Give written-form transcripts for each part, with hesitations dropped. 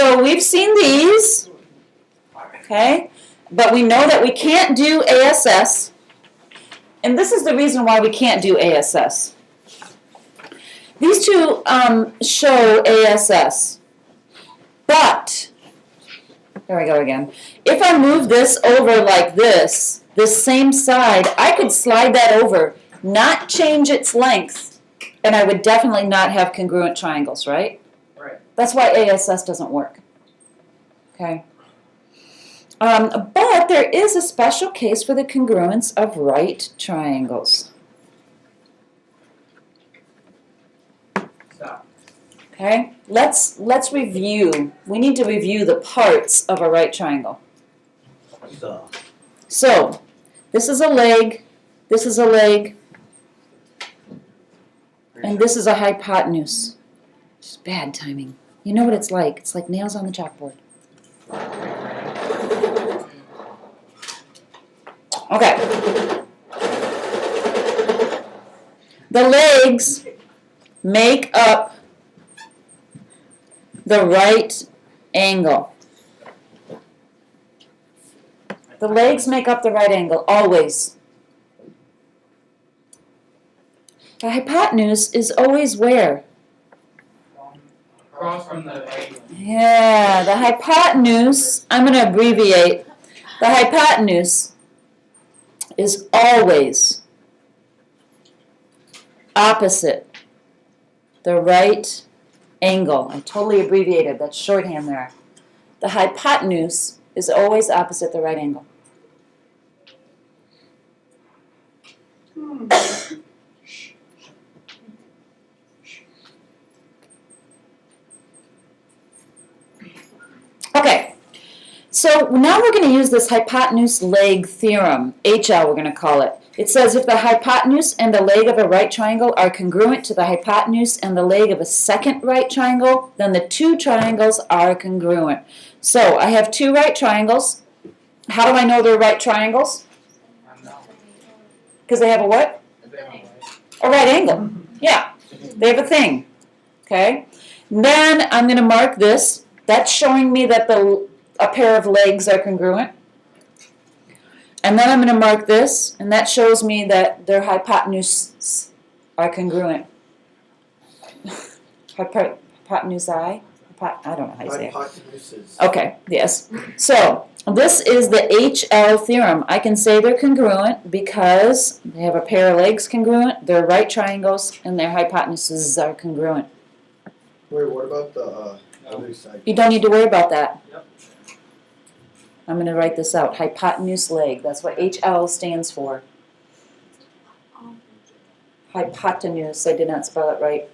So we've seen these, okay? But we know that we can't do ASS. And this is the reason why we can't do ASS. These two show ASS. But, there we go again. If I move this over like this same side, I could slide that over, not change its length, and I would definitely not have congruent triangles, right? Right. That's why ASS doesn't work. Okay. But there is a special case for the congruence of right triangles. Stop. Okay, let's review. We need to review the parts of a right triangle. So, this is a leg, and this is a hypotenuse. It's bad timing. You know what it's like. It's like nails on the chalkboard. Okay. The legs make up the right angle. The legs make up the right angle, always. The hypotenuse is always where? Across from the right. Yeah, the hypotenuse, I'm going to abbreviate. The hypotenuse is always opposite the right angle. I totally abbreviated, that's shorthand there. The hypotenuse is always opposite the right angle. Okay, so now we're going to use this hypotenuse leg theorem, HL we're going to call it. It says if the hypotenuse and the leg of a right triangle are congruent to the hypotenuse and the leg of a second right triangle, then the two triangles are congruent. So I have two right triangles. How do I know they're right triangles? Because they have a what? A right angle. Yeah, they have a thing. Okay. Then I'm going to mark this. That's showing me that a pair of legs are congruent. And then I'm going to mark this, and that shows me that their hypotenuses are congruent. Hypotenuse I don't know how you say it. Hypotenuses. Okay, yes. So this is the HL theorem. I can say they're congruent because they have a pair of legs congruent, they're right triangles, and their hypotenuses are congruent. Wait, what about the other side? You don't need to worry about that. Yep. I'm going to write this out. Hypotenuse leg. That's what HL stands for. Hypotenuse. I did not spell it right.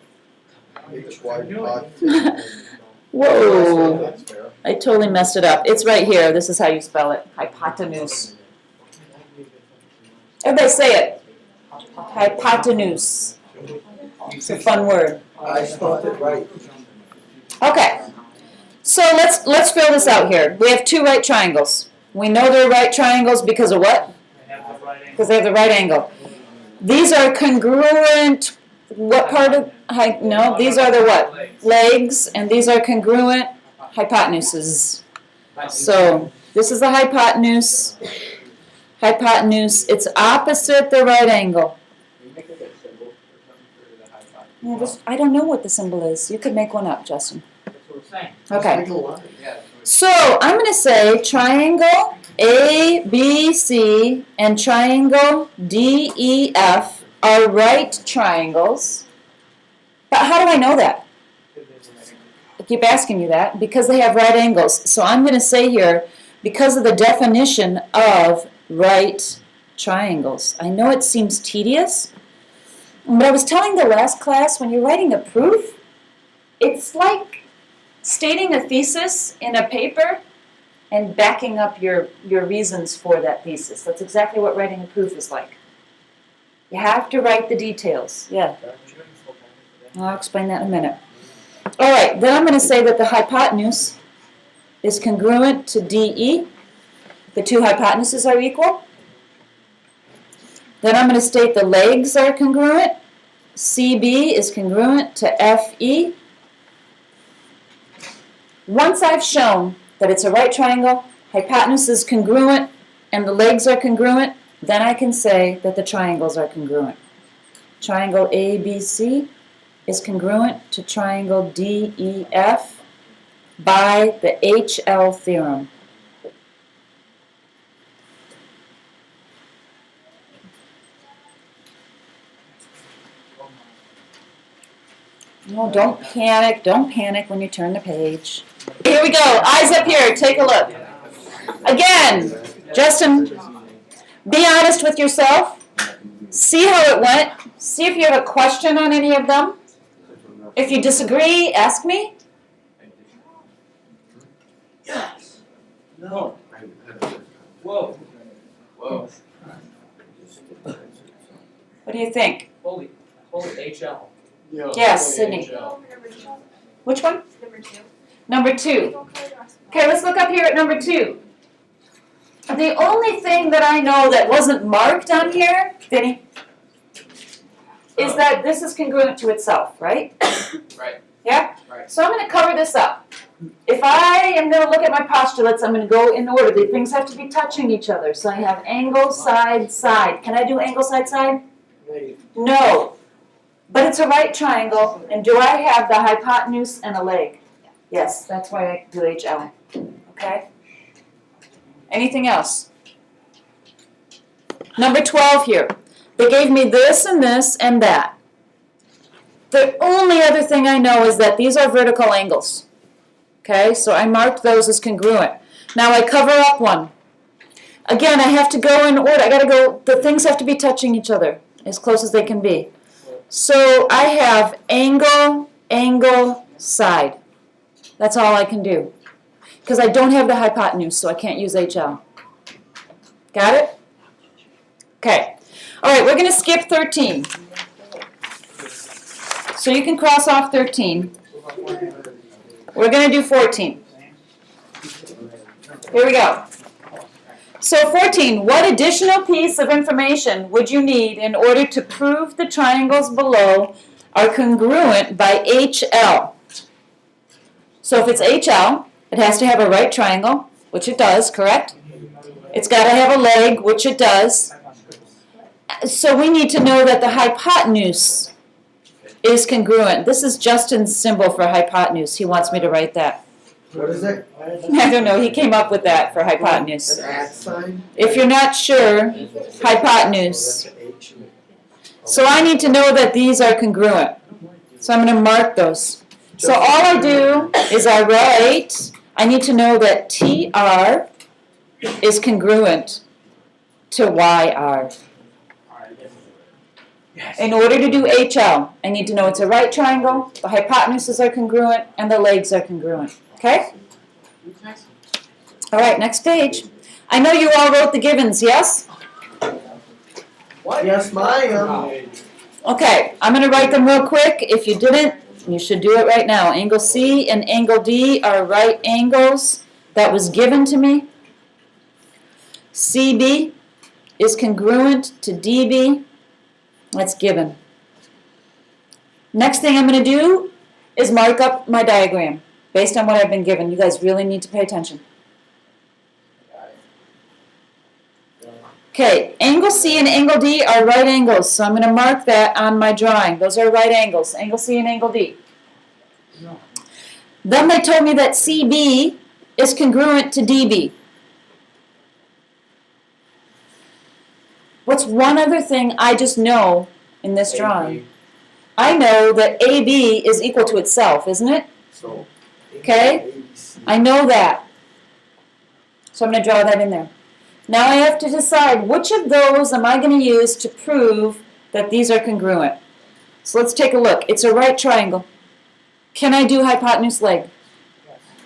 Whoa. That's fair. I totally messed it up. It's right here. This is how you spell it. Hypotenuse. Everybody say it. Hypotenuse. It's a fun word. I spelled it right. Okay. So let's fill this out here. We have two right triangles. We know they're right triangles because of what? Because they have the right angle. These are congruent. What part of no? These are the what? Legs, and these are congruent hypotenuses. So this is the hypotenuse. Hypotenuse. It's opposite the right angle. Yeah, I don't know what the symbol is. You could make one up, Justin. Okay. So I'm going to say triangle ABC and triangle DEF are right triangles. But how do I know that? I keep asking you that. Because they have right angles. So I'm going to say here, because of the definition of right triangles. I know it seems tedious, but I was telling the last class, when you're writing a proof, it's like stating a thesis in a paper and backing up your reasons for that thesis. That's exactly what writing a proof is like. You have to write the details. Yeah. I'll explain that in a minute. All right, then I'm going to say that the hypotenuse is congruent to DE. The two hypotenuses are equal. Then I'm going to state the legs are congruent. CB is congruent to FE. Once I've shown that it's a right triangle, hypotenuse is congruent, and the legs are congruent, then I can say that the triangles are congruent. Triangle ABC is congruent to triangle DEF by the HL theorem. No, don't panic when you turn the page. Here we go, eyes up here, take a look. Again, Justin, be honest with yourself. See how it went. See if you have a question on any of them. If you disagree, ask me. Yes. No. Whoa. Whoa. What do you think? Holy HL. Yes, Sydney. Which one? Number 2. Okay, let's look up here at number 2. The only thing that I know that wasn't marked on here, Vinny, is that this is congruent to itself, right? Right. Yeah? Right. So I'm going to cover this up. If I am going to look at my postulates, I'm going to go in order. The things have to be touching each other. So I have angle, side, side. Can I do angle, side, side? No. But it's a right triangle. And do I have the hypotenuse and a leg? Yes, that's why I do HL. Okay? Anything else? Number 12 here. They gave me this and this and that. The only other thing I know is that these are vertical angles. Okay, so I marked those as congruent. Now I cover up one. Again, I have to go in order. I got to go, the things have to be touching each other as close as they can be. So I have angle, angle, side. That's all I can do. Because I don't have the hypotenuse, so I can't use HL. Got it? Okay. All right, we're going to skip 13. So you can cross off 13. We're going to do 14. Here we go. So 14, what additional piece of information would you need in order to prove the triangles below are congruent by HL? So if it's HL, it has to have a right triangle, which it does, correct? It's got to have a leg, which it does. So we need to know that the hypotenuse is congruent. This is Justin's symbol for hypotenuse. He wants me to write that. What is it? I don't know. He came up with that for hypotenuse. An at sign? If you're not sure, hypotenuse. So I need to know that these are congruent. So I'm going to mark those. So all I do is I write, I need to know that TR is congruent to YR. In order to do HL, I need to know it's a right triangle, the hypotenuses are congruent, and the legs are congruent. Okay? All right, next page. I know you all wrote the givens, yes? What? Yes, ma'am. Okay, I'm going to write them real quick. If you didn't, you should do it right now. Angle C and angle D are right angles. That was given to me. CB is congruent to DB. That's given. Next thing I'm going to do is mark up my diagram based on what I've been given. You guys really need to pay attention. Okay, angle C and angle D are right angles, so I'm going to mark that on my drawing. Those are right angles, angle C and angle D. Then they told me that CB is congruent to DB. What's one other thing I just know in this drawing? I know that AB is equal to itself, isn't it? So, Okay? I know that. So I'm going to draw that in there. Now I have to decide which of those am I going to use to prove that these are congruent. So let's take a look. It's a right triangle. Can I do hypotenuse leg?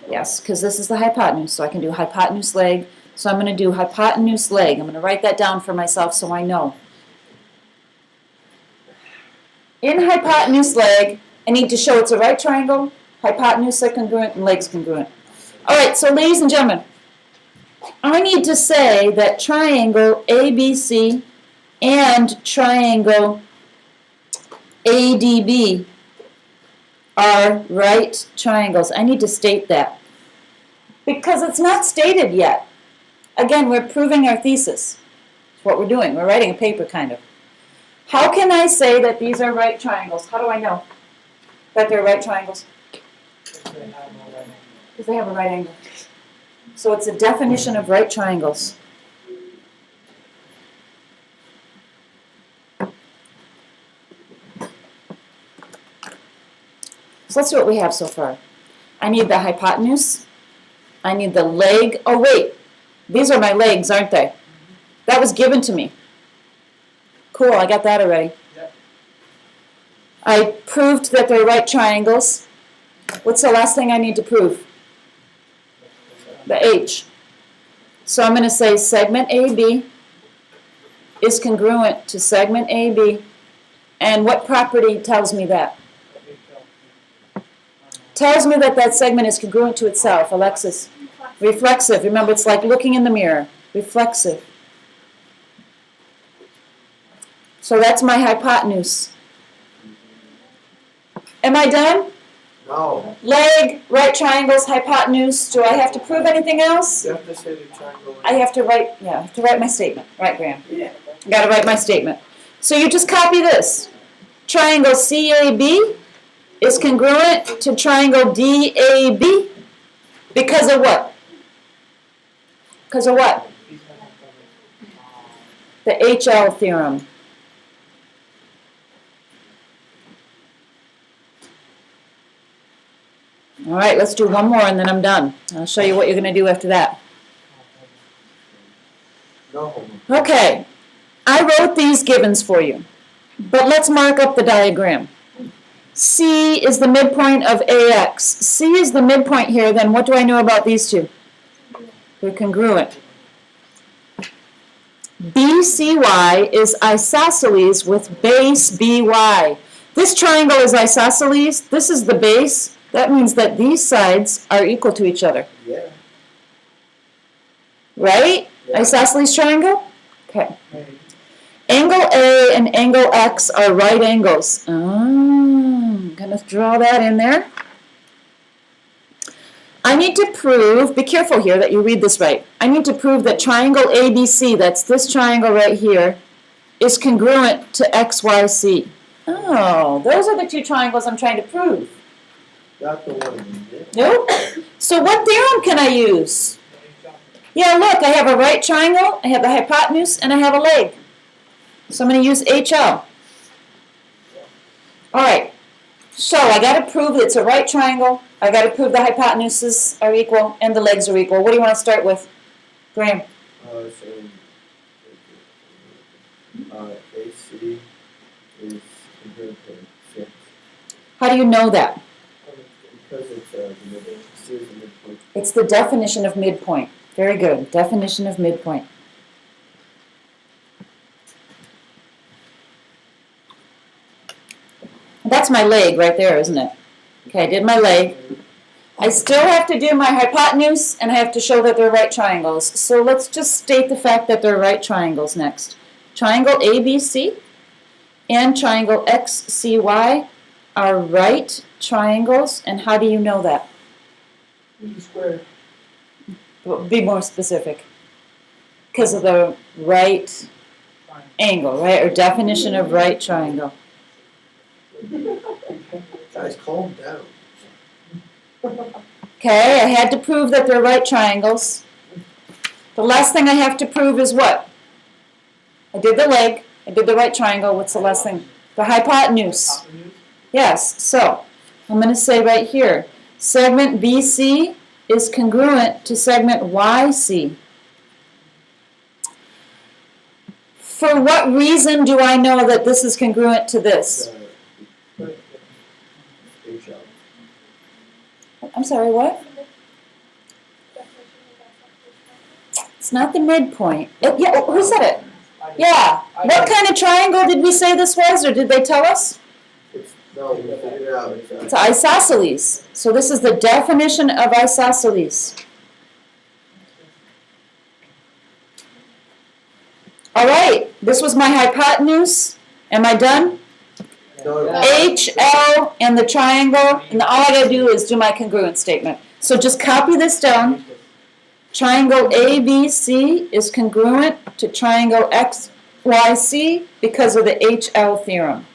Yes, because this is the hypotenuse, so I can do hypotenuse leg. So I'm going to do hypotenuse leg. I'm going to write that down for myself so I know. In hypotenuse leg, I need to show it's a right triangle, hypotenuse are congruent, and legs congruent. All right, so ladies and gentlemen, I need to say that triangle ABC and triangle ADB are right triangles. I need to state that. Because it's not stated yet. Again, we're proving our thesis. That's what we're doing. We're writing a paper, kind of. How can I say that these are right triangles? How do I know that they're right triangles? Because they have a right angle. So it's a definition of right triangles. So let's see what we have so far. I need the hypotenuse. I need the leg. Oh, wait. These are my legs, aren't they? That was given to me. Cool, I got that already. Yep. I proved that they're right triangles. What's the last thing I need to prove? The H. So I'm going to say segment AB is congruent to segment AB. And what property tells me that? Tells me that that segment is congruent to itself. Alexis. Reflexive. Remember, it's like looking in the mirror. Reflexive. So that's my hypotenuse. Am I done? No. Leg, right triangles, hypotenuse. Do I have to prove anything else? You have to say the triangle. I have to write my statement. Right, Graham? Yeah. I got to write my statement. So you just copy this. Triangle CAB is congruent to triangle DAB because of what? Because of what? The HL theorem. All right, let's do one more and then I'm done. I'll show you what you're going to do after that. No. Okay, I wrote these givens for you, but let's mark up the diagram. C is the midpoint of AX. C is the midpoint here, then what do I know about these two? They're congruent. BCY is isosceles with base BY. This triangle is isosceles. This is the base. That means that these sides are equal to each other. Yeah. Right? Yeah. Isosceles triangle? Okay. Angle A and angle X are right angles. I'm going to draw that in there. I need to prove, be careful here that you read this right. I need to prove that triangle ABC, that's this triangle right here, is congruent to XYC. Oh, those are the two triangles I'm trying to prove. Not the one. Nope. So what theorem can I use? Yeah, look, I have a right triangle, I have the hypotenuse, and I have a leg. So I'm going to use HL. All right. So I got to prove it's a right triangle. I got to prove the hypotenuses are equal and the legs are equal. What do you want to start with, Graham? AC is congruent to 6. How do you know that? Because it's the midpoint. C is the midpoint. It's the definition of midpoint. Very good. Definition of midpoint. That's my leg right there, isn't it? Okay, I did my leg. I still have to do my hypotenuse, and I have to show that they're right triangles. So let's just state the fact that they're right triangles next. Triangle ABC and triangle XCY are right triangles, and how do you know that? Square. Be more specific. Because of the right angle, right? Or definition of right triangle. Guys, calm down. Okay, I had to prove that they're right triangles. The last thing I have to prove is what? I did the leg, I did the right triangle. What's the last thing? The hypotenuse. Yes, so I'm going to say right here, segment BC is congruent to segment YC. For what reason do I know that this is congruent to this? HL. I'm sorry, what? It's not the midpoint. Yeah, who said it? Yeah. What kind of triangle did we say this was, or did they tell us? No, we figured it out. It's isosceles. So this is the definition of isosceles. All right, this was my hypotenuse. Am I done? No. HL and the triangle, and all I gotta do is do my congruent statement. So just copy this down. Triangle ABC is congruent to triangle XYC because of the HL theorem.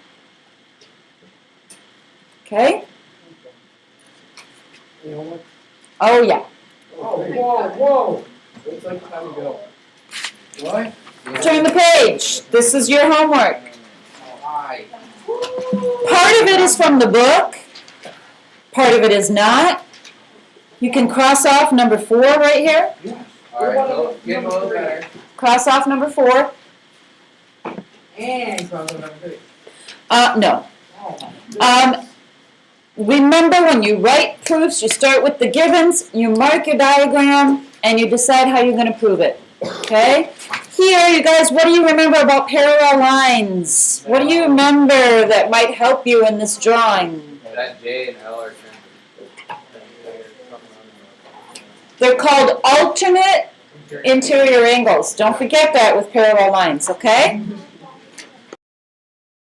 Okay? Oh yeah. Whoa. Looks like time to go. What? Turn the page. This is your homework. Hi. Part of it is from the book. Part of it is not. You can cross off number 4 right here. Alright, get a little better. Cross off number 4. And cross on number 3. No. Remember, when you write proofs, you start with the givens, you mark your diagram, and you decide how you're going to prove it. Okay? Here, you guys, what do you remember about parallel lines? What do you remember that might help you in this drawing? That J and L are They're called alternate interior angles. Don't forget that with parallel lines, okay?